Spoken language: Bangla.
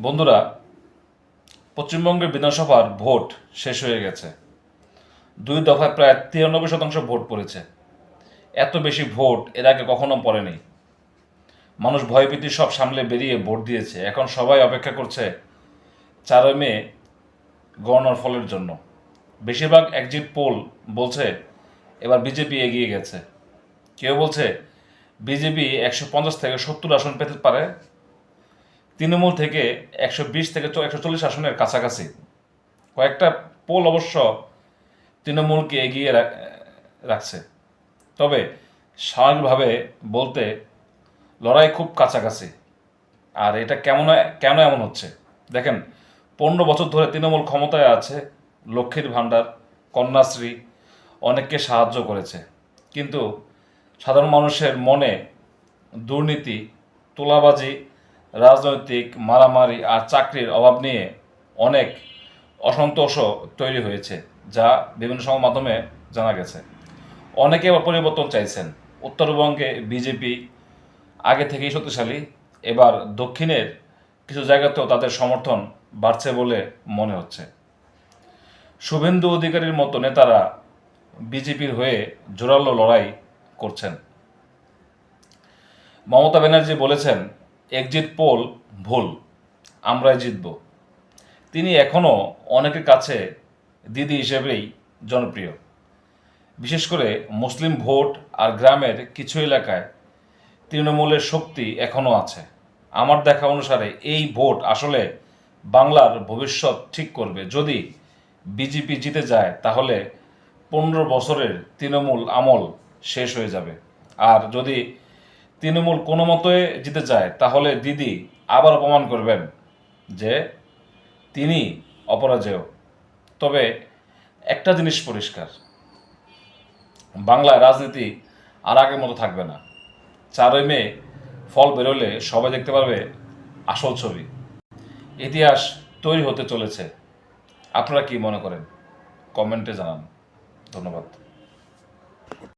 বন্ধুরা, পশ্চিমবঙ্গের বিধানসভার ভোট শেষ হয়ে গেছে। দুই দফায় প্রায় 93% ভোট পড়েছে। এত বেশি ভোট এর আগে কখনো পড়েনি। মানুষ ভয়ভীতি সব সামলে বেরিয়ে ভোট দিয়েছে। এখন সবাই অপেক্ষা করছে 4 মে গণনার ফলের জন্য। বেশিরভাগ এক্সিট পোল বলছে এবার বিজেপি এগিয়ে গেছে। কেউ বলছে বিজেপি 150 থেকে 70 আসন পেতে পারে, তৃণমূল থেকে 120 থেকে 140 আসনের কাছাকাছি। কয়েকটা পোল অবশ্য তৃণমূলকে এগিয়ে রাখছে। তবে স্বাভাবিকভাবে বলতে লড়াই খুব কাছাকাছি। আর এটা কেন এমন হচ্ছে দেখেন, 15 বছর ধরে তৃণমূল ক্ষমতায় আছে। লক্ষ্মীর ভাণ্ডার, কন্যাশ্রী অনেককে সাহায্য করেছে। কিন্তু সাধারণ মানুষের মনে দুর্নীতি, তোলাবাজি, রাজনৈতিক মারামারি আর চাকরির অভাব নিয়ে অনেক অসন্তোষও তৈরি হয়েছে, যা বিভিন্ন সংবাদ মাধ্যমে জানা গেছে। অনেকে আবার পরিবর্তন চাইছেন। উত্তরবঙ্গে বিজেপি আগে থেকেই শক্তিশালী। এবার দক্ষিণের কিছু জায়গাতেও তাদের সমর্থন বাড়ছে বলে মনে হচ্ছে। শুভেন্দু অধিকারীর মতো নেতারা বিজেপির হয়ে জোরালো লড়াই করছেন। মমতা ব্যানার্জি বলেছেন, এক্সিট পোল ভুল, আমরাই জিতব। তিনি এখনও অনেকের কাছে দিদি হিসেবেই জনপ্রিয়। বিশেষ করে মুসলিম ভোট আর গ্রামের কিছু এলাকায় তৃণমূলের শক্তি এখনও আছে। আমার দেখা অনুসারে এই ভোট আসলে বাংলার ভবিষ্যৎ ঠিক করবে। যদি বিজেপি জিতে যায় তাহলে 15 বছরের তৃণমূল আমল শেষ হয়ে যাবে। আর যদি তৃণমূল কোনো মতোই জিতে যায় তাহলে দিদি আবার অপমান করবেন যে তিনি অপরাজেয়। তবে একটা জিনিস পরিষ্কার, বাংলায় রাজনীতি আর আগের মতো থাকবে না। 4 মে ফল বেরোলে সবাই দেখতে পারবে আসল ছবি। ইতিহাস তৈরি হতে চলেছে। আপনারা কি মনে করেন? কমেন্টে জানান। ধন্যবাদ।